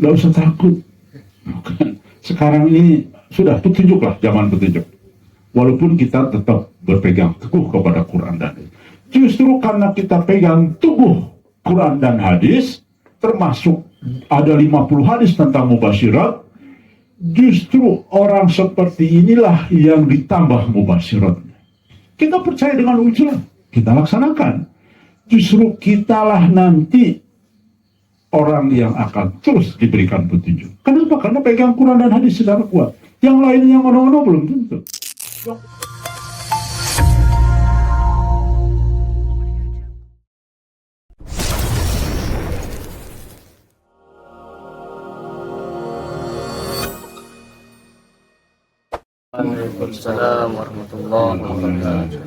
nggak usah takut. Sekarang ini sudah petunjuklah, zaman petunjuk. Walaupun kita tetap berpegang teguh kepada Quran dan hadis. Justru karena kita pegang teguh Quran dan hadis, termasuk ada 50 hadis tentang mubasyirat, justru orang seperti inilah yang ditambah mubasyiratnya. Kita percaya dengan ujian, kita laksanakan. Justru kitalah nanti orang yang akan terus diberikan petunjuk. Kenapa? Karena pegang Quran dan hadis secara kuat. Yang lain yang ono-ono belum tentu. Waalaikumsalam warahmatullahi wabarakatuh.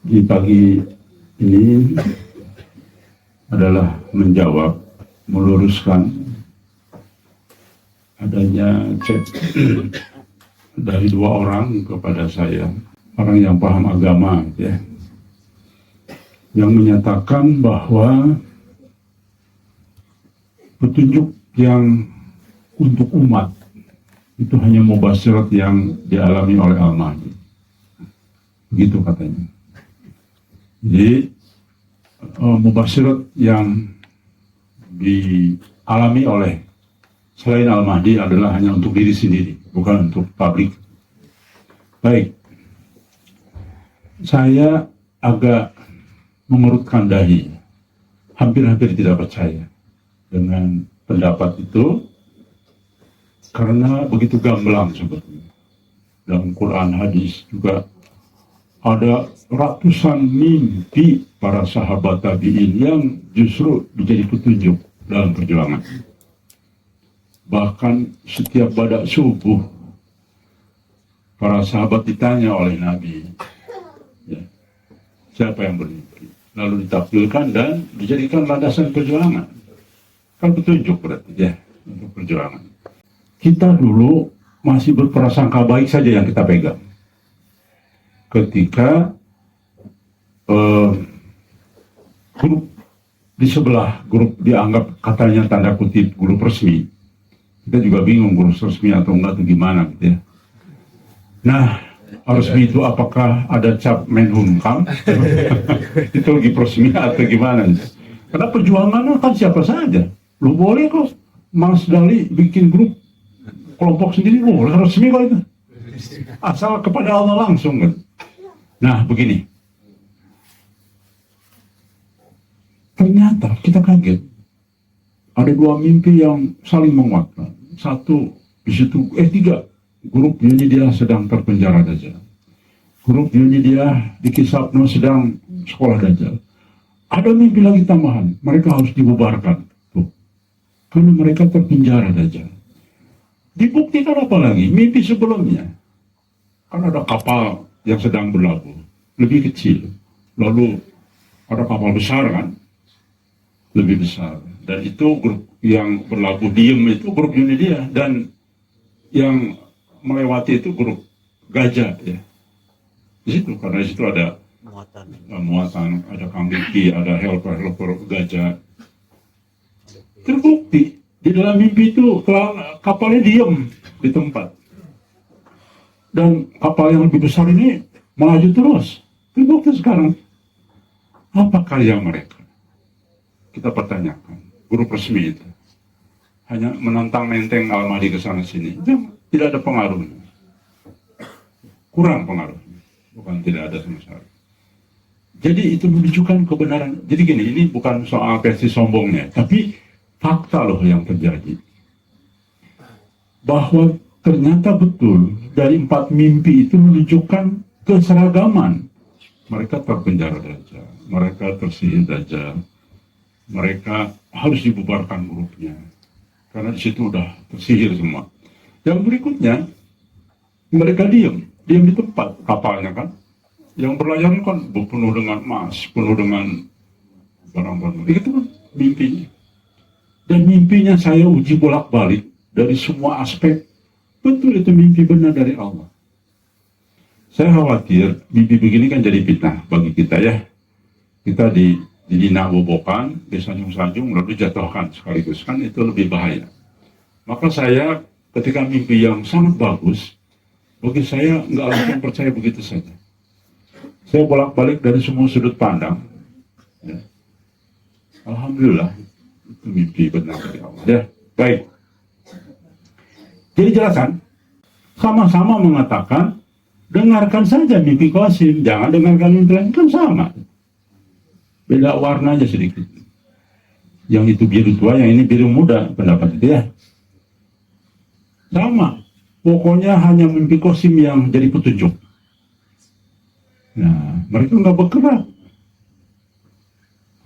Di pagi ini adalah menjawab, meluruskan adanya chat dari 2 orang kepada saya, orang yang paham agama, ya, yang menyatakan bahwa petunjuk yang untuk umat itu hanya mubasyirat yang dialami oleh Al-Mahdi. Begitu katanya. Jadi mubasyirat yang dialami oleh selain Al-Mahdi adalah hanya untuk diri sendiri, bukan untuk publik. Baik, saya agak mengerutkan dahi, hampir-hampir tidak percaya dengan pendapat itu, karena begitu gamblang sebetulnya. Dalam Quran hadis juga ada ratusan mimpi para sahabat tabi'in yang justru menjadi petunjuk dalam perjuangan. Bahkan setiap badak subuh para sahabat ditanya oleh Nabi, ya, siapa yang bermimpi, lalu ditampilkan dan dijadikan landasan perjuangan. Kan petunjuk berarti ya untuk perjuangan. Kita dulu masih berprasangka baik saja yang kita pegang. Ketika grup di sebelah, grup dianggap katanya tanda kutip grup resmi, kita juga bingung grup resmi atau enggak itu gimana gitu ya. Nah, resmi itu apakah ada cap Menhumkam itu lagi resmi atau gimana? Karena perjuangannya kan siapa saja. Lu boleh kok Mas Dali bikin grup kelompok sendiri, boleh resmi kok itu. Asal kepada Allah langsung kan. Nah begini, ternyata kita kaget. Ada 2 mimpi yang saling menguatkan. Satu di situ, 3 grup Yunidia sedang terpenjara Dajjal. Grup Yunidia di Kisapno sedang sekolah Dajjal. Ada mimpi lagi tambahan, mereka harus dibubarkan. Karena mereka terpenjara Dajjal. Dibuktikan apa lagi? Mimpi sebelumnya. Kan ada kapal yang sedang berlabuh, lebih kecil. Lalu ada kapal besar kan? Lebih besar. Dan itu grup yang berlabuh diem itu grup Yunidia. Dan yang melewati itu grup gajah ya. Di situ, karena di situ ada muatan, ada kambing, ada helper gajah. Terbukti di dalam mimpi itu kapalnya diam di tempat, dan kapal yang lebih besar ini melaju terus. Terbukti sekarang. Apa karya mereka? Kita pertanyakan. Grup resmi itu hanya menantang menteng Al-Mahdi ke sana sini. Itu tidak ada pengaruhnya. Kurang pengaruhnya. Bukan tidak ada sama sekali. Jadi itu menunjukkan kebenaran. Jadi gini, ini bukan soal versi sombongnya, tapi fakta loh yang terjadi. Bahwa ternyata betul dari 4 mimpi itu menunjukkan keseragaman. Mereka terpenjara Dajjal, mereka tersihir Dajjal, mereka harus dibubarkan grupnya karena di situ udah tersihir semua. Yang berikutnya, mereka diam di tempat kapalnya kan, yang berlayar kan penuh dengan emas, penuh dengan barang-barang. Itu kan mimpinya. Dan mimpinya saya uji bolak-balik dari semua aspek. Betul itu mimpi benar dari Allah. Saya khawatir mimpi begini kan jadi fitnah bagi kita ya. Kita dinabobokan, disanjung-sanjung, lalu dijatuhkan sekaligus, kan itu lebih bahaya. Maka saya ketika mimpi yang sangat bagus, bagi saya nggak langsung percaya begitu saja. Saya bolak-balik dari semua sudut pandang. Ya. Alhamdulillah, itu mimpi benar dari Allah. Ya, baik. Jadi jelaskan, sama-sama mengatakan, dengarkan saja mimpi Qasim, jangan dengarkan mimpi lain, kan sama. Beda warna aja sedikit. Yang itu biru tua, yang ini biru muda, pendapat itu ya. Sama. Pokoknya hanya mimpi Qasim yang jadi petunjuk. Nah, mereka nggak bergerak.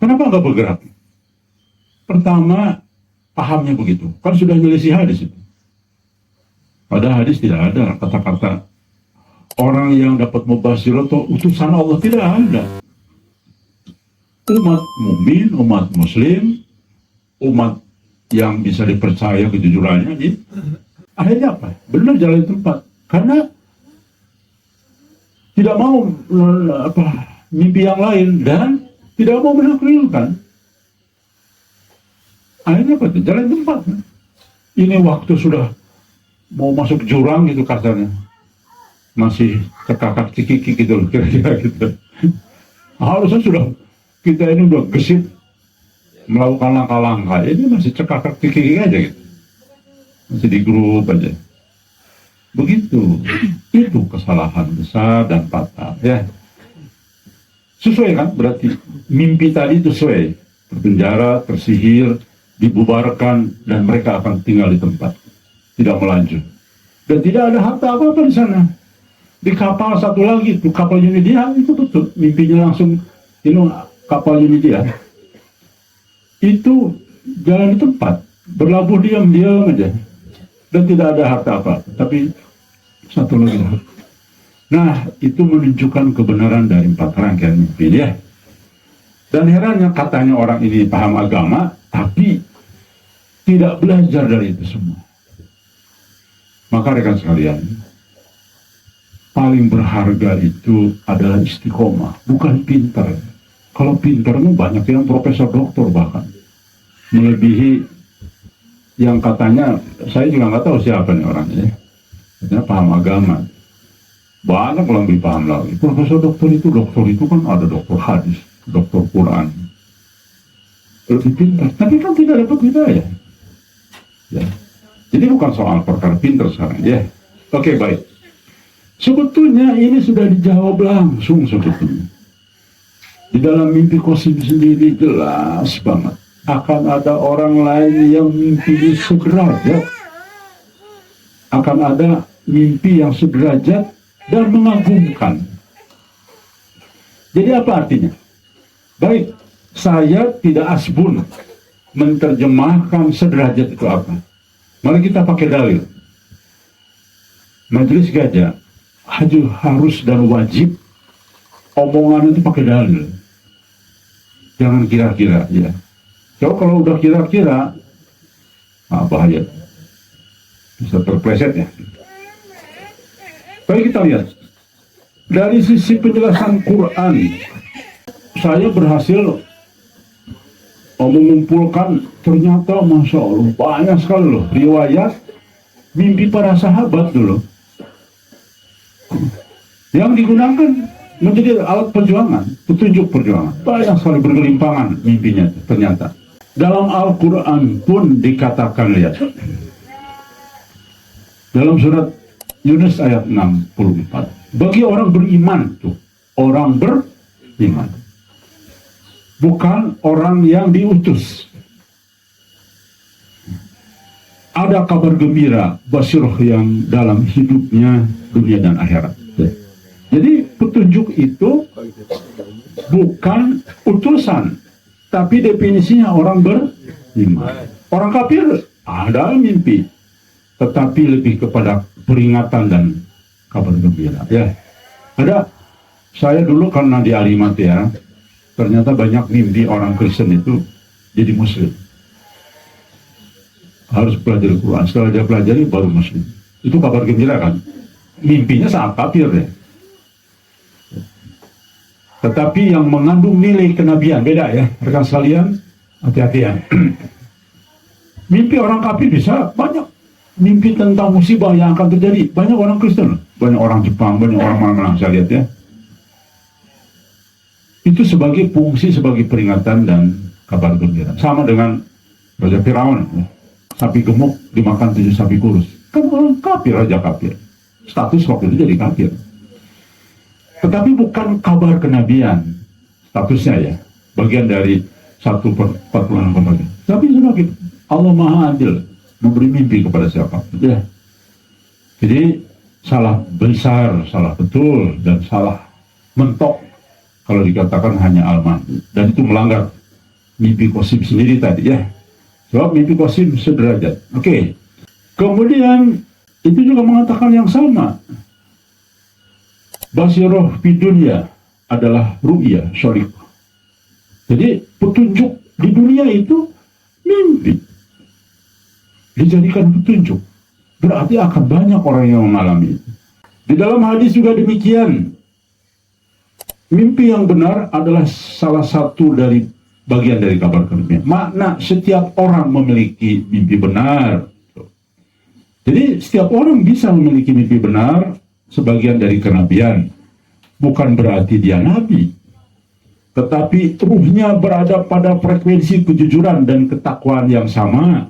Kenapa nggak bergerak? Pertama, pahamnya begitu. Kan sudah nyelisih hadis itu. Pada hadis tidak ada kata-kata orang yang dapat mubasir atau utusan Allah, tidak ada. Umat mukmin, umat muslim, umat yang bisa dipercaya kejujurannya, gitu. Akhirnya apa? Benar jalan tempat. Karena tidak mau mimpi yang lain dan tidak mau menaklilkan. Akhirnya apa? Jalan tempat. Ini waktu sudah mau masuk jurang gitu kasarnya. Masih cekakak cikiki gitu loh, kira-kira gitu. Harusnya sudah kita ini udah gesit melakukan langkah-langkah. Ini masih cekakak cikiki aja gitu. Masih di grup aja. Begitu. Itu kesalahan besar dan fatal ya. Sesuai kan? Berarti mimpi tadi itu sesuai. Terpenjara, tersihir, dibubarkan, dan mereka akan tinggal di tempat. Tidak melanjut. Dan tidak ada harta apa-apa di sana. Di kapal satu lagi, itu kapal Unidia, itu betul. Mimpinya langsung, ini kapal Unidia. Itu jalan di tempat. Berlabuh diam-diam aja. Dan tidak ada harta apa. Tapi satu lagi. Nah, itu menunjukkan kebenaran dari 4 rangkaian mimpi ya. Dan herannya katanya orang ini paham agama, tapi tidak belajar dari itu semua. Maka rekan sekalian, paling berharga itu adalah istiqomah, bukan pintar. Kalau pintar itu banyak yang profesor doktor bahkan. Melebihi yang katanya, saya juga nggak tahu siapa nih orangnya. Katanya paham agama. Banyak yang lebih paham lagi. Profesor doktor itu kan ada doktor hadis, doktor Quran. Lebih pintar, tapi kan tidak dapat hidayah. Ya. Jadi bukan soal perkara pintar sekarang ya. Oke, baik. Sebetulnya ini sudah dijawab langsung sebetulnya. Di dalam mimpi Qasim sendiri jelas banget. Akan ada orang lain yang mimpi sederajat. Akan ada mimpi yang sederajat dan mengagumkan. Jadi apa artinya? Baik, saya tidak asbun menerjemahkan sederajat itu apa. Mari kita pakai dalil. Majelis Gajah harus dan wajib omongan itu pakai dalil. Jangan kira-kira ya. Coba kalau udah kira-kira, bahaya. Bisa terpleset ya. Baik, kita lihat. Dari sisi penjelasan Quran, saya berhasil mengumpulkan ternyata Masya Allah banyak sekali loh riwayat mimpi para sahabat dulu yang digunakan menjadi alat perjuangan, petunjuk perjuangan. Banyak sekali bergelimpangan mimpinya ternyata. Dalam Al-Quran pun dikatakan, lihat. Dalam surat Yunus ayat 64. Bagi orang beriman tuh, orang beriman. Bukan orang yang diutus. Ada kabar gembira, basyirah yang dalam hidupnya dunia dan akhirat. Jadi petunjuk itu bukan utusan, tapi definisinya orang beriman. Orang kafir ada mimpi, tetapi lebih kepada peringatan dan kabar gembira. Ya, ada. Saya dulu karena di Alimat ya, ternyata banyak mimpi orang Kristen itu jadi Muslim. Harus pelajari Quran. Setelah dia pelajari baru Muslim. Itu kabar gembira kan? Mimpinya saat kafir ya. tetapi yang mengandung nilai kenabian. Beda ya, rekan sekalian, hati-hati ya. Mimpi orang kafir bisa banyak. Mimpi tentang musibah yang akan terjadi. Banyak orang Kristen, banyak orang Jepang, banyak orang mana-mana saya lihat ya. Itu sebagai fungsi, sebagai peringatan dan kabar gembira. Sama dengan Raja Firaun, ya. Sapi gemuk dimakan 7 sapi kurus. Kan orang kafir, raja kafir. Status waktu itu jadi kafir. Tetapi bukan kabar kenabian statusnya ya. Bagian dari 1/46 kenabian. Tapi sebagai Allah Maha Adil memberi mimpi kepada siapa. Ya. Jadi salah besar, salah betul, dan salah mentok kalau dikatakan hanya Al-Mahdi. Dan itu melanggar mimpi Qasim sendiri tadi ya. Sebab mimpi Qasim sederajat. Oke. Kemudian itu juga mengatakan yang sama. Basiroh fi dunya adalah ru'ya syarif. Jadi petunjuk di dunia itu mimpi. Dijadikan petunjuk. Berarti akan banyak orang yang mengalami itu. Di dalam hadis juga demikian. Mimpi yang benar adalah salah satu dari bagian dari kabar kenabian. Makna setiap orang memiliki mimpi benar. Jadi setiap orang bisa memiliki mimpi benar sebagian dari kenabian. Bukan berarti dia nabi. Tetapi ruhnya berada pada frekuensi kejujuran dan ketakwaan yang sama.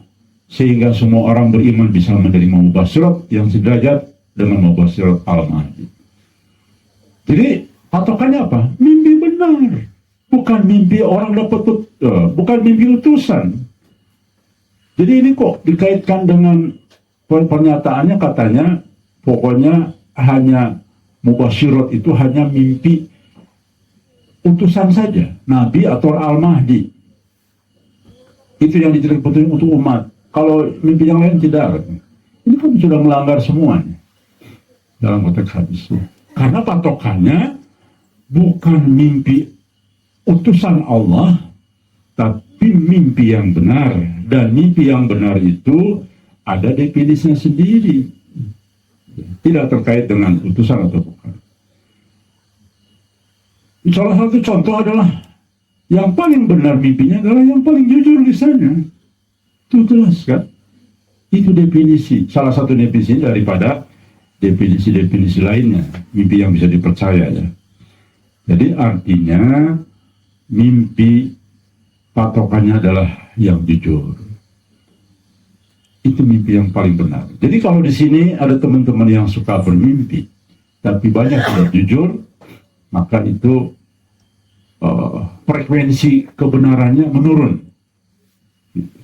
Sehingga semua orang beriman bisa menerima mubasyirat yang sederajat dengan mubasyirat Al-Mahdi. Jadi patokannya apa? Mimpi benar. Bukan mimpi orang dapat, bukan mimpi utusan. Jadi ini kok dikaitkan dengan pernyataannya katanya pokoknya hanya mubasyirat itu hanya mimpi utusan saja, Nabi atau Al-Mahdi. Itu yang dijadikan petunjuk untuk umat. Kalau mimpi yang lain tidak. Ini kan sudah melanggar semuanya dalam konteks hadis. Karena patokannya bukan mimpi utusan Allah, tapi mimpi yang benar. Dan mimpi yang benar itu ada definisinya sendiri. Tidak terkait dengan utusan atau bukan. Salah satu contoh adalah yang paling benar mimpinya adalah yang paling jujur lisannya. Itu jelas kan? Itu definisi, salah satu definisi daripada definisi-definisi lainnya. Mimpi yang bisa dipercaya ya. Jadi artinya mimpi patokannya adalah yang jujur. Itu mimpi yang paling benar. Jadi kalau di sini ada teman-teman yang suka bermimpi, tapi banyak tidak jujur, maka itu frekuensi kebenarannya menurun,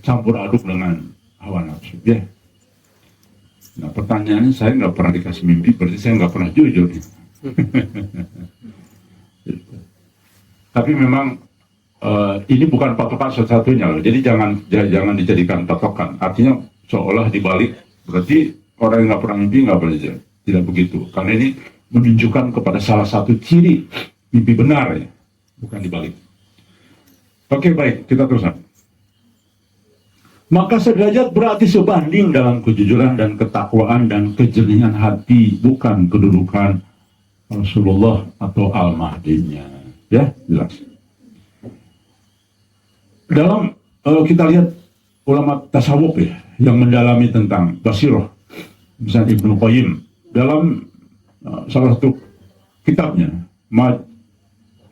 campur aduk dengan hawa nafsu. Ya. Nah pertanyaannya, saya nggak pernah dikasih mimpi, berarti saya nggak pernah jujur. Tapi memang ini bukan patokan satu-satunya loh. Jadi jangan dijadikan patokan. Artinya seolah dibalik, berarti orang yang nggak pernah mimpi nggak belajar. Tidak begitu. Karena ini menunjukkan kepada salah satu ciri mimpi benar ya, bukan dibalik. Oke baik, kita teruskan. Maka sederajat berarti sebanding dalam kejujuran dan ketakwaan dan kejernihan hati, bukan kedudukan Rasulullah atau Al-Mahdinya. Ya, jelas. Dalam kita lihat ulama tasawuf ya, yang mendalami tentang basiroh, misalnya Ibnu Qayyim, dalam salah satu kitabnya,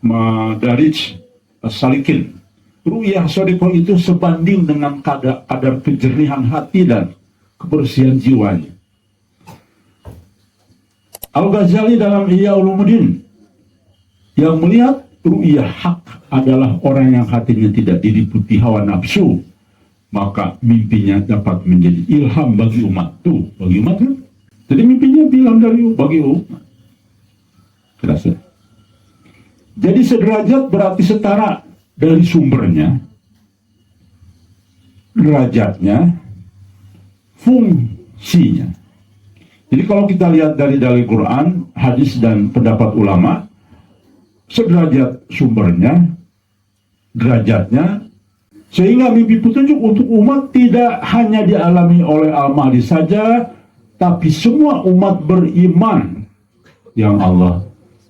Madarij As-Salikin, ru'yah shadiqah itu sebanding dengan kadar kejernihan hati dan kebersihan jiwanya. Al-Ghazali dalam Ihya Ulumuddin yang melihat ru'yah hak adalah orang yang hatinya tidak diliputi hawa nafsu, maka mimpinya dapat menjadi ilham bagi umat. Tuh, bagi umat kan? Jadi mimpinya ilham bagi umat. Jelas ya? Jadi sederajat berarti setara dari sumbernya, derajatnya, fungsinya. Jadi kalau kita lihat dari Quran, hadis dan pendapat ulama, sederajat sumbernya, derajatnya, sehingga mimpi petunjuk untuk umat tidak hanya dialami oleh Al-Mahdi saja, tapi semua umat beriman yang Allah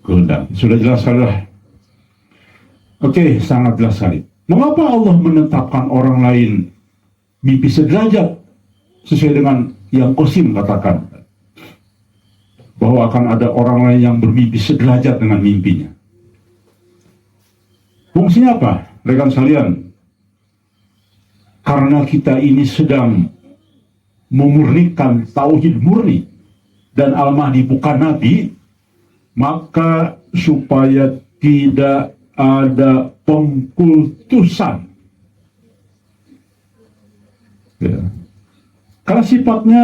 kehendaki. Sudah jelas sudah. Oke, sangat jelas sekali. Mengapa Allah menetapkan orang lain mimpi sederajat sesuai dengan yang Qasim katakan, bahwa akan ada orang lain yang bermimpi sederajat dengan mimpinya. Fungsinya apa, rekan sekalian? Karena kita ini sedang memurnikan tauhid murni dan Al-Mahdi bukan nabi, maka supaya tidak ada pengkultusan. Ya. Karena sifatnya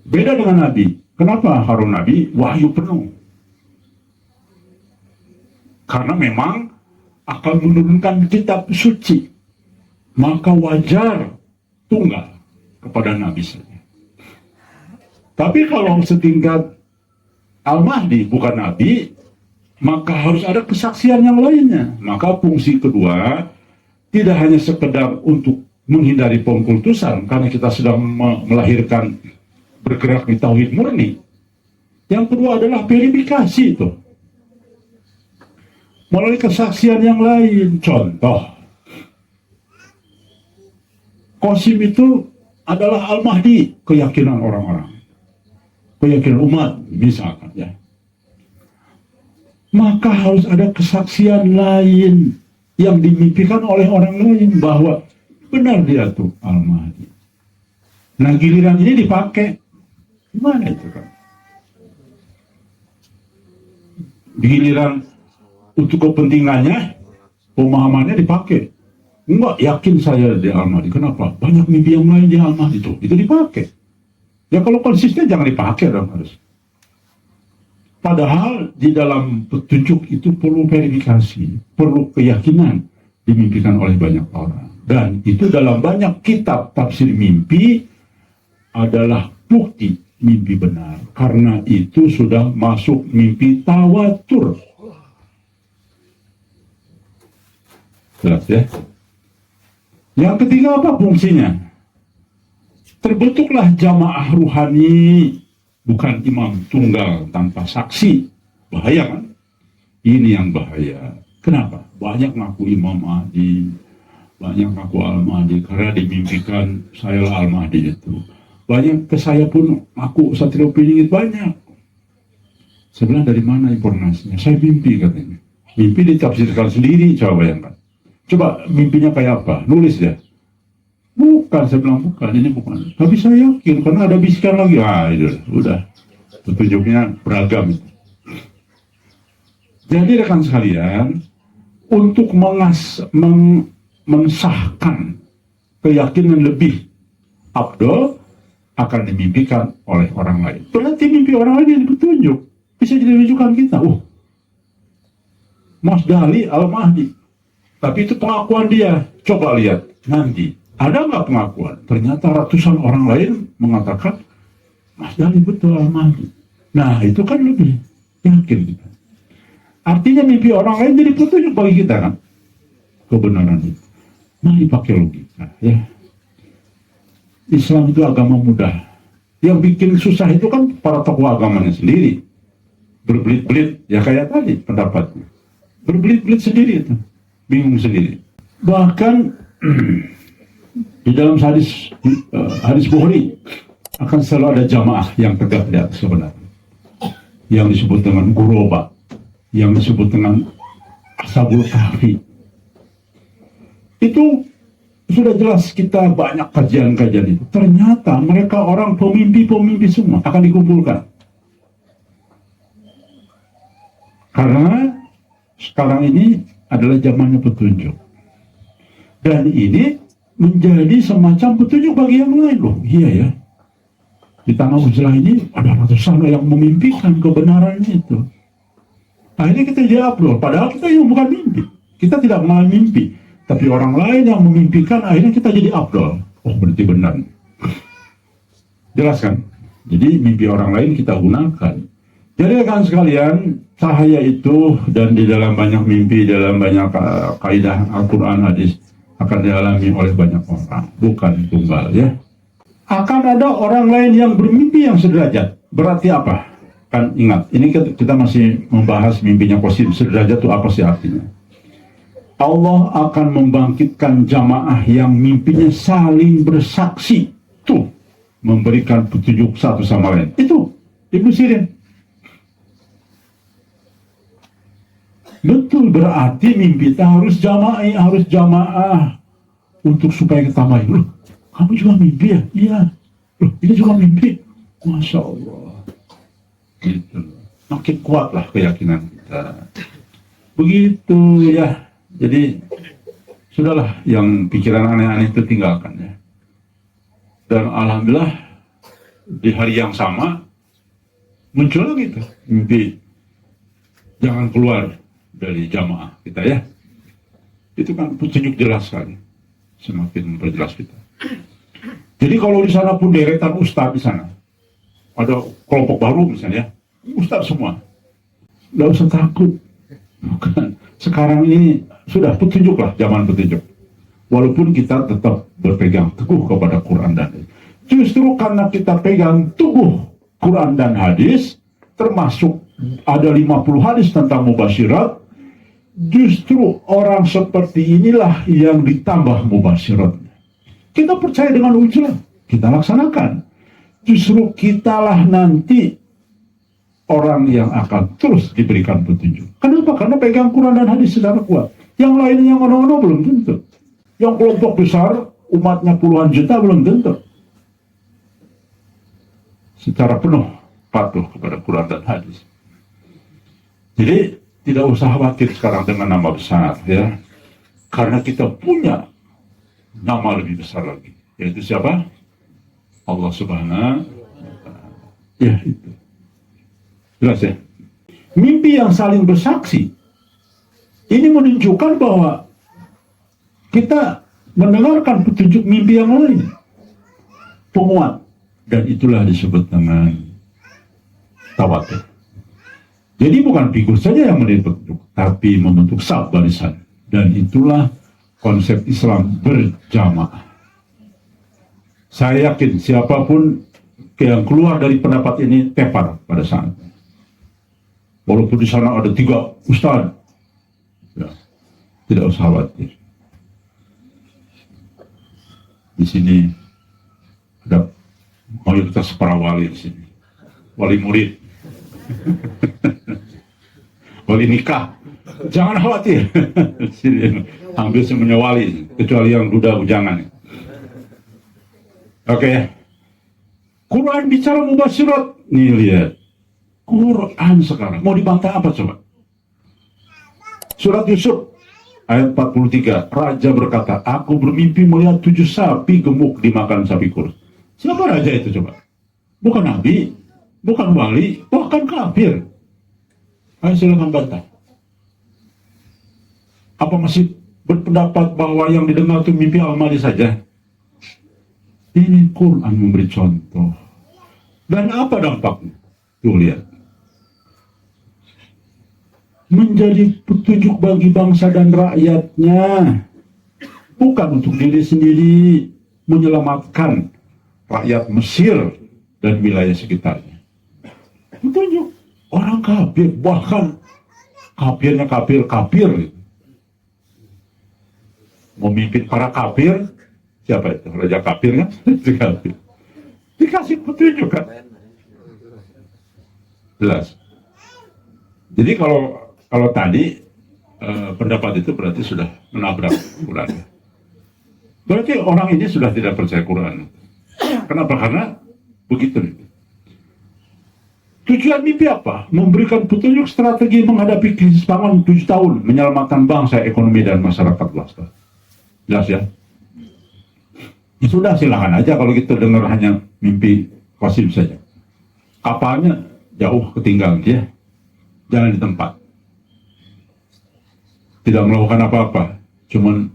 beda dengan nabi. Kenapa Harun nabi? Wahyu penuh. Karena memang akan menurunkan kitab suci, maka wajar tunggal kepada nabi saja. Tapi kalau setingkat Al-Mahdi bukan nabi, maka harus ada kesaksian yang lainnya. Maka fungsi kedua tidak hanya sekedar untuk menghindari pengkultusan, karena kita sedang melahirkan bergerak di tauhid murni. Yang kedua adalah verifikasi itu melalui kesaksian yang lain. Contoh, Qasim itu adalah Al-Mahdi, keyakinan orang-orang, keyakinan umat misalkan ya. Maka harus ada kesaksian lain yang dimimpikan oleh orang lain bahwa benar dia tuh Al-Mahdi. Nah giliran ini dipakai, gimana itu kan? Giliran untuk kepentingannya, pemahamannya dipakai. Enggak, yakin saya dia Al-Mahdi. Kenapa? Banyak mimpi yang lain dia Al-Mahdi itu dipakai. Ya kalau konsisten jangan dipakai dong harus. Padahal di dalam petunjuk itu perlu verifikasi, perlu keyakinan dimimpikan oleh banyak orang. Dan itu dalam banyak kitab tafsir mimpi adalah bukti mimpi benar. Karena itu sudah masuk mimpi tawatur. Jelas ya? Yang ketiga apa fungsinya? Terbentuklah jamaah ruhani, bukan imam tunggal tanpa saksi. Bahaya kan? Ini yang bahaya. Kenapa? Banyak ngaku Imam Mahdi, banyak ngaku Al-Mahdi, karena dimimpikan saya lah Al-Mahdi itu. Banyak ke saya pun ngaku Satrio Piningit, banyak. Saya bilang dari mana informasinya? Saya mimpi katanya. Mimpi ditafsirkan sendiri, coba bayangkan. Coba mimpinya kayak apa? Nulis ya. Bukan, saya bilang bukan, ini bukan. Tapi saya yakin, karena ada bisikan lagi. Ah, itu udah. Petunjuknya beragam. Jadi rekan sekalian, untuk mensahkan keyakinan lebih afdol akan dimimpikan oleh orang lain. Berarti mimpi orang lain yang petunjuk. Bisa jadi rujukan kita. Mas Dali Al-Mahdi. Tapi itu pengakuan dia. Coba lihat nanti. Ada nggak pengakuan? Ternyata ratusan orang lain mengatakan Mas Dali betul Al-Mahdi. Nah itu kan lebih yakin kita. Artinya mimpi orang lain jadi petunjuk bagi kita kan? Kebenaran itu. Mari pakai logika ya. Islam itu agama mudah. Yang bikin susah itu kan para tokoh agamanya sendiri. Berbelit-belit, ya kayak tadi pendapatnya. Berbelit-belit sendiri itu. Bingung sendiri. Bahkan di dalam hadis Bukhari akan selalu ada jamaah yang tegak di atas kebenaran. Yang disebut dengan Guroba, yang disebut dengan Ashabul Kahfi. Itu sudah jelas, kita banyak kajian-kajian itu. Ternyata mereka orang pemimpi-pemimpi semua akan dikumpulkan. Karena sekarang ini adalah zamannya petunjuk. Dan ini menjadi semacam petunjuk bagi yang lain. Loh, iya ya. Di tanah Uzlah ini ada ratusan yang memimpikan kebenaran itu. Akhirnya kita jadi upload. Padahal kita yang bukan mimpi. Kita tidak mengalami mimpi. Tapi orang lain yang memimpikan, akhirnya kita jadi afdol. Oh, berarti benar. Jelas kan? Jadi mimpi orang lain kita gunakan. Jadi rekan sekalian, cahaya itu dan di dalam banyak mimpi, dalam banyak kaidah Al-Quran, hadis akan dialami oleh banyak orang. Bukan tunggal ya. Akan ada orang lain yang bermimpi yang sederajat. Berarti apa? Kan ingat, ini kita masih membahas mimpinya Qasim. Sederajat itu apa sih artinya? Allah akan membangkitkan jamaah yang mimpinya saling bersaksi. Tuh, memberikan petunjuk satu sama lain. Itu Ibnu Sirin. Betul, berarti mimpi kita harus jamaah untuk supaya kita maju. Loh, kamu juga mimpi ya? Iya. Loh, ini juga mimpi. Masya Allah. Gitu. Makin kuatlah keyakinan kita. Begitu ya. Jadi sudahlah, yang pikiran aneh-aneh itu tinggalkan ya. Dan alhamdulillah di hari yang sama muncul lagi tuh mimpi jangan keluar dari jamaah kita ya. Itu kan petunjuk jelas sekali, semakin memperjelas kita. Jadi kalau di sana pun deretan ustadz di sana, ada kelompok baru misalnya, ustadz semua, nggak usah takut. Bukan. Sekarang ini sudah petunjuk lah, zaman petunjuk. Walaupun kita tetap berpegang teguh kepada Quran dan hadis. Justru karena kita pegang teguh Quran dan hadis, termasuk ada 50 hadis tentang mubasyirat, justru orang seperti inilah yang ditambah mubasyiratnya. Kita percaya dengan ujian, kita laksanakan. Justru kitalah nanti orang yang akan terus diberikan petunjuk. Kenapa? Karena pegang Quran dan hadis secara kuat. Yang lainnya yang ono-ono belum tentu. Yang kelompok besar, umatnya puluhan juta belum tentu. Secara penuh patuh kepada Quran dan hadis. Jadi tidak usah khawatir sekarang dengan nama besar ya. Karena kita punya nama lebih besar lagi. Yaitu siapa? Allah Subhanahu wa Ta'ala. Ya itu. Jelas ya? Mimpi yang saling bersaksi ini menunjukkan bahwa kita mendengarkan petunjuk mimpi yang lain, penguat, dan itulah disebut dengan tawatur. Jadi bukan figur saja yang menjadi petunjuk, tapi membentuk sab barisan, dan itulah konsep Islam berjamaah. Saya yakin siapapun yang keluar dari pendapat ini tepar pada saat. Walaupun di sana ada 3 ustaz, ya, tidak usah khawatir. Di sini ada mayoritas para wali di sini, wali murid, wali nikah. Jangan khawatir. Di sini hampir semuanya wali, kecuali yang duda bujangan. Oke. Quran bicara mubasyirat. Nih lihat. Quran sekarang mau dibantah apa coba? Surat Yusuf ayat 43, raja berkata, aku bermimpi melihat 7 sapi gemuk dimakan sapi kurus. Siapa raja itu coba? Bukan nabi, bukan wali, bahkan kafir. Ayo silakan bantah. Apa masih berpendapat bahwa yang didengar itu mimpi Al-Mahdi saja? Ini Quran memberi contoh. Dan apa dampaknya? Tuh lihat. Menjadi petunjuk bagi bangsa dan rakyatnya, bukan untuk diri sendiri, menyelamatkan rakyat Mesir dan wilayah sekitarnya. Petunjuk orang kafir, bahkan kafirnya kafir, memimpin para kafir. Siapa itu? Raja kafir kan? Kafir. Dikasih petunjuk kan? Jelas. Jadi kalau tadi pendapat itu berarti sudah menabrak Quran. Berarti orang ini sudah tidak percaya Quran. Kenapa? Karena begitu. Tujuan mimpi apa? Memberikan petunjuk strategi menghadapi krisis pangan 7 tahun, menyelamatkan bangsa, ekonomi, dan masyarakat luas. Jelas ya? Ya sudah, silakan aja kalau gitu dengar hanya mimpi Qasim saja. Kapalnya jauh ketinggalan dia, jangan di tempat. Tidak melakukan apa-apa, cuman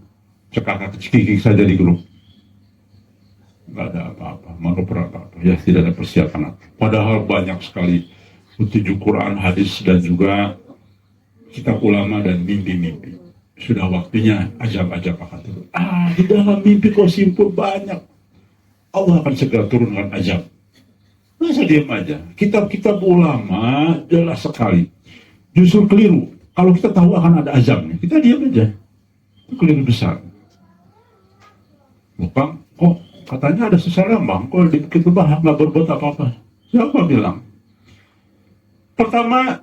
cekakak kikik saja di grup. Nggak ada apa-apa, manuver apa-apa, ya tidak ada persiapan apa. Padahal banyak sekali petunjuk Quran, hadis, dan juga kitab ulama dan mimpi-mimpi. Sudah waktunya ajab-ajab akan turun. Di dalam mimpi Qasim pun banyak. Allah akan segera turunkan ajab. Masa diam aja? Kitab-kitab ulama jelas sekali. Justru keliru. Kalau kita tahu akan ada azabnya, kita diam aja. Itu keliru besar. Bang, kok katanya ada seseorang bang, kok di Bukit Lebah nggak berbuat apa-apa? Siapa bilang? Pertama,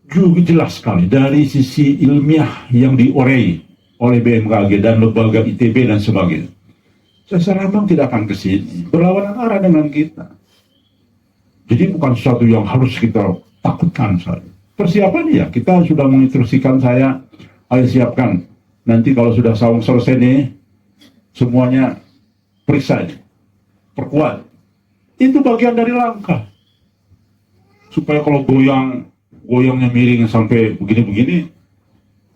juga jelas sekali dari sisi ilmiah yang diurei oleh BMKG dan lembaga ITB dan sebagainya. Seseorang tidak akan ke sini, berlawanan arah dengan kita. Jadi bukan sesuatu yang harus kita takutkan saja. Persiapan ya, kita sudah menginstruksikan saya, ayo siapkan. Nanti kalau sudah saung selesai nih, semuanya periksa ini, perkuat. Itu bagian dari langkah. Supaya kalau goyangnya miring sampai begini-begini,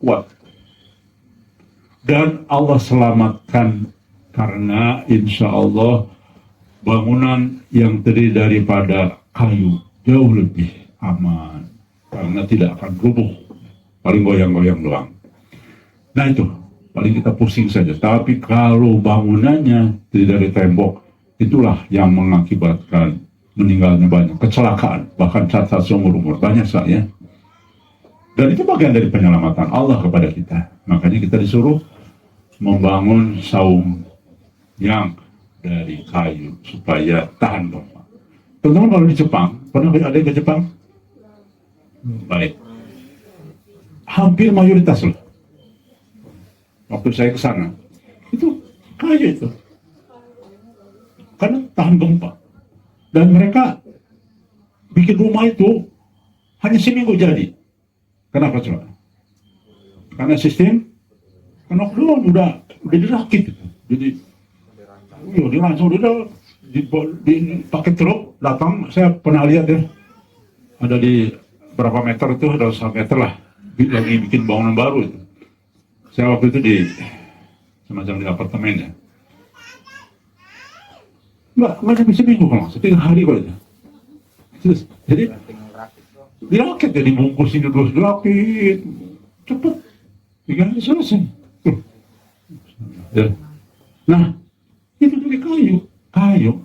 kuat. Dan Allah selamatkan karena insya Allah bangunan yang terdiri daripada kayu jauh lebih aman. Karena tidak akan rubuh, paling goyang-goyang doang. Nah itu, paling kita pusing saja. Tapi kalau bangunannya terdiri dari tembok, itulah yang mengakibatkan meninggalnya banyak, kecelakaan, bahkan saat-saat seumur umur, banyak saya. Dan itu bagian dari penyelamatan Allah kepada kita. Makanya kita disuruh membangun saung yang dari kayu supaya tahan gempa. Teman-teman kalau di Jepang, pernah ada yang ke Jepang? Baik. Hampir mayoritas loh. Waktu saya ke sana, itu kayu itu. Karena tahan gempa. Dan mereka bikin rumah itu hanya seminggu jadi. Kenapa coba? Karena sistem, karena udah dirakit. Jadi, dirancang udah dipakai truk datang. Saya pernah lihat ya, ada di berapa meter itu, ada 1 meter lah, lagi bikin bangunan baru itu. Saya waktu itu di semacam di apartemen ya. Nggak bisa minggu kalau 3 hari kok itu. Terus, jadi dirakit ya, dibungkus ini terus dirakit, cepet, 3 hari selesai. Ya. Nah, itu dari kayu.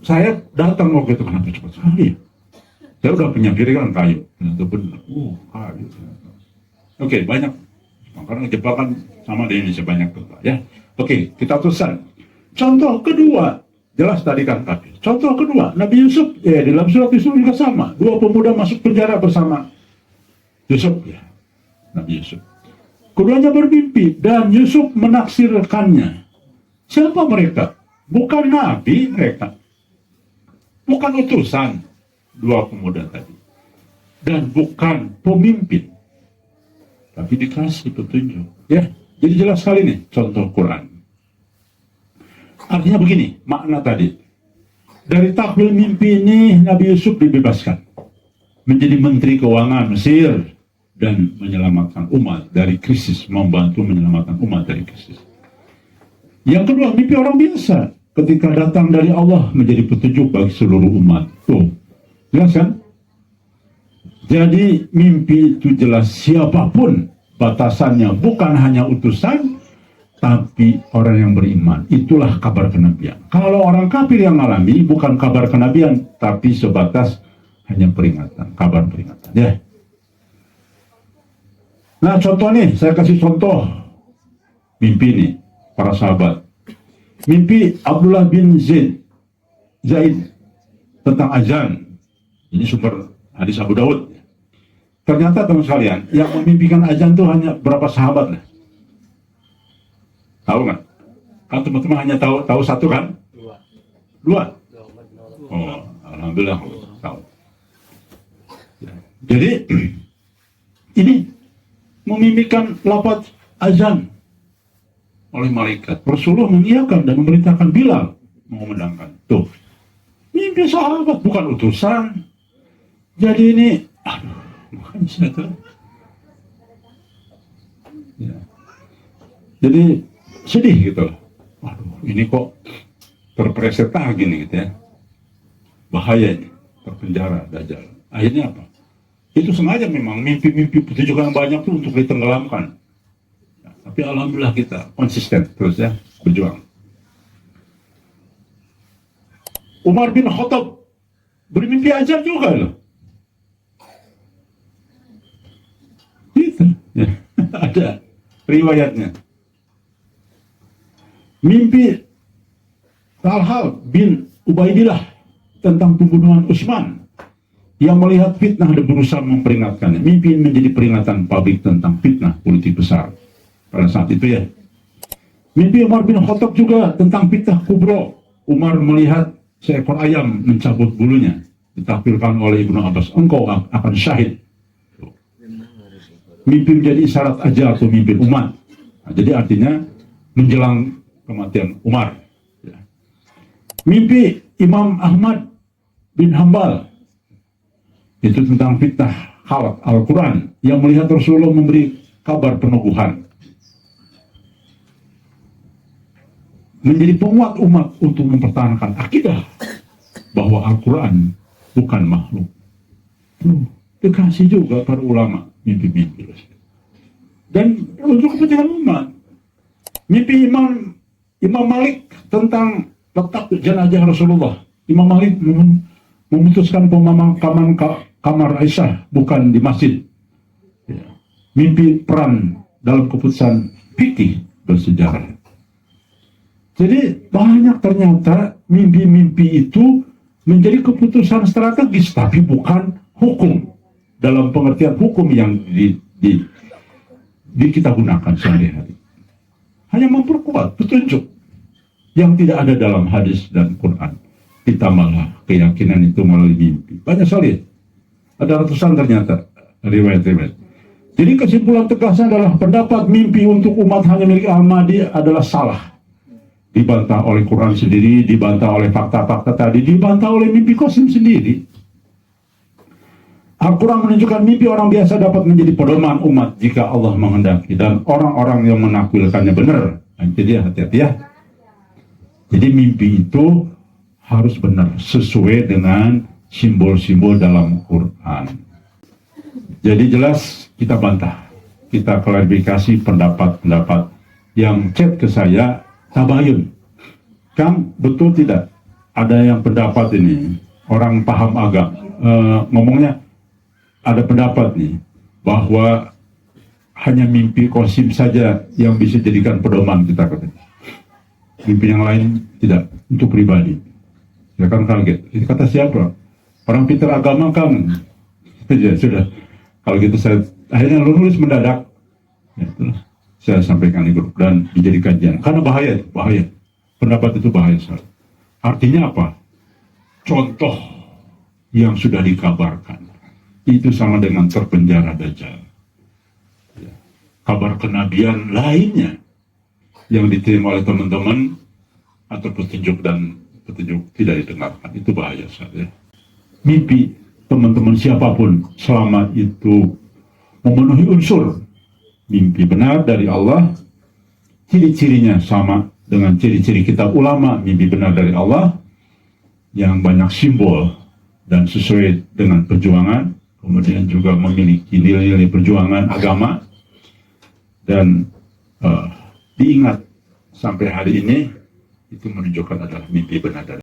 Saya datang waktu itu, kenapa cepat sekali ya? Saya udah punya pikiran kayu, ternyata benar. Kayu. Oke, banyak. Karena Jepang kan sama di Indonesia banyak tuh, ya. Oke, kita teruskan. Contoh kedua, jelas tadi kan kafir. Contoh kedua, Nabi Yusuf, di dalam surat Yusuf juga sama. 2 pemuda masuk penjara bersama Yusuf, ya. Nabi Yusuf. Keduanya bermimpi dan Yusuf menaksirkannya. Siapa mereka? Bukan nabi mereka. Bukan utusan 2 pemuda tadi. Dan bukan pemimpin. Tapi dikasih petunjuk. Ya, jadi jelas sekali nih contoh Quran. Artinya begini, makna tadi. Dari takwil mimpi ini Nabi Yusuf dibebaskan. Menjadi menteri keuangan Mesir. Dan menyelamatkan umat dari krisis. Membantu menyelamatkan umat dari krisis. Yang kedua, mimpi orang biasa. Ketika datang dari Allah menjadi petunjuk bagi seluruh umat. Tuh, jelas kan? Jadi mimpi itu jelas, siapapun batasannya, bukan hanya utusan, tapi orang yang beriman. Itulah kabar kenabian. Kalau orang kafir yang mengalami, bukan kabar kenabian, tapi sebatas hanya peringatan, kabar peringatan. Ya. Nah, contoh nih, saya kasih contoh mimpi nih, para sahabat. Mimpi Abdullah bin Zaid tentang azan. Ini sumber hadis Abu Daud. Ternyata teman sekalian, yang memimpikan azan itu hanya berapa sahabat lah. Tahu nggak? Kan teman-teman hanya tahu satu kan? Dua. Oh, alhamdulillah tahu. Jadi ini memimpikan lafaz azan oleh malaikat. Rasulullah mengiyakan dan memerintahkan Bilal mengumandangkan. Tuh, mimpi sahabat bukan utusan. Jadi ini, bukan satu. Ya. Jadi sedih gitu. Waduh, ini kok terpreset lagi nih gitu ya. Bahaya ini, terpenjara, dajjal. Akhirnya apa? Itu sengaja memang mimpi-mimpi petunjuk yang banyak tuh untuk ditenggelamkan. Ya, tapi alhamdulillah kita konsisten terus ya, berjuang. Umar bin Khattab bermimpi ajar juga loh. Gitu. Ya. Ada riwayatnya. Mimpi Talha bin Ubaidillah tentang pembunuhan Utsman yang melihat fitnah dan berusaha memperingatkannya. Mimpi menjadi peringatan publik tentang fitnah politik besar pada saat itu ya. Mimpi Umar bin Khattab juga tentang fitnah kubro. Umar melihat seekor ayam mencabut bulunya. Ditampilkan oleh Ibnu Abbas, engkau akan syahid. Mimpi menjadi isyarat ajal atau mimpi umat. Nah, jadi artinya menjelang kematian Umar. Ya. Mimpi Imam Ahmad bin Hambal itu tentang fitnah khalaq Al-Quran yang melihat Rasulullah memberi kabar peneguhan. Menjadi penguat umat untuk mempertahankan akidah bahwa Al-Quran bukan makhluk. Dikasih juga para ulama mimpi-mimpi. Dan untuk kepentingan umat. Mimpi Imam Malik tentang letak jenazah Rasulullah. Imam Malik memutuskan pemakaman kamar Aisyah bukan di masjid. Ya. Mimpi peran dalam keputusan fikih bersejarah. Jadi banyak ternyata mimpi-mimpi itu menjadi keputusan strategis, tapi bukan hukum dalam pengertian hukum yang kita gunakan sehari-hari. Hanya memperkuat petunjuk yang tidak ada dalam hadis dan Quran. Kita malah keyakinan itu melalui mimpi. Banyak sekali. Ada ratusan ternyata riwayat-riwayat. Jadi kesimpulan tegasnya adalah pendapat mimpi untuk umat hanya milik Ahmadi adalah salah. Dibantah oleh Quran sendiri, dibantah oleh fakta-fakta tadi, dibantah oleh mimpi Qasim sendiri. Al-Quran menunjukkan mimpi orang biasa dapat menjadi pedoman umat jika Allah menghendaki, dan orang-orang yang menakwilkannya benar. Jadi hati-hati ya. Jadi mimpi itu harus benar sesuai dengan simbol-simbol dalam Quran. Jadi jelas kita bantah, kita klarifikasi pendapat-pendapat yang chat ke saya. Tabayun, Kang, betul tidak ada yang pendapat ini orang paham agama ngomongnya ada pendapat nih bahwa hanya mimpi Qasim saja yang bisa jadikan pedoman kita katanya. Mimpi yang lain tidak untuk pribadi. Ya kan kaget. Ini kata siapa? Orang pintar agama Kang. Ya sudah. Kalau gitu saya akhirnya nulis mendadak. Ya, itulah. Saya sampaikan di grup dan menjadi kajian. Karena bahaya. Pendapat itu bahaya sekali. Artinya apa? Contoh yang sudah dikabarkan itu sama dengan terpenjara Dajjal. Ya. Kabar kenabian lainnya yang diterima oleh teman-teman atau petunjuk tidak didengarkan, itu bahaya sekali. Mimpi teman-teman siapapun selama itu memenuhi unsur mimpi benar dari Allah, ciri-cirinya sama dengan ciri-ciri kitab ulama mimpi benar dari Allah, yang banyak simbol dan sesuai dengan perjuangan, kemudian juga memiliki nilai-nilai perjuangan agama, dan diingat sampai hari ini, itu menunjukkan adalah mimpi benar dari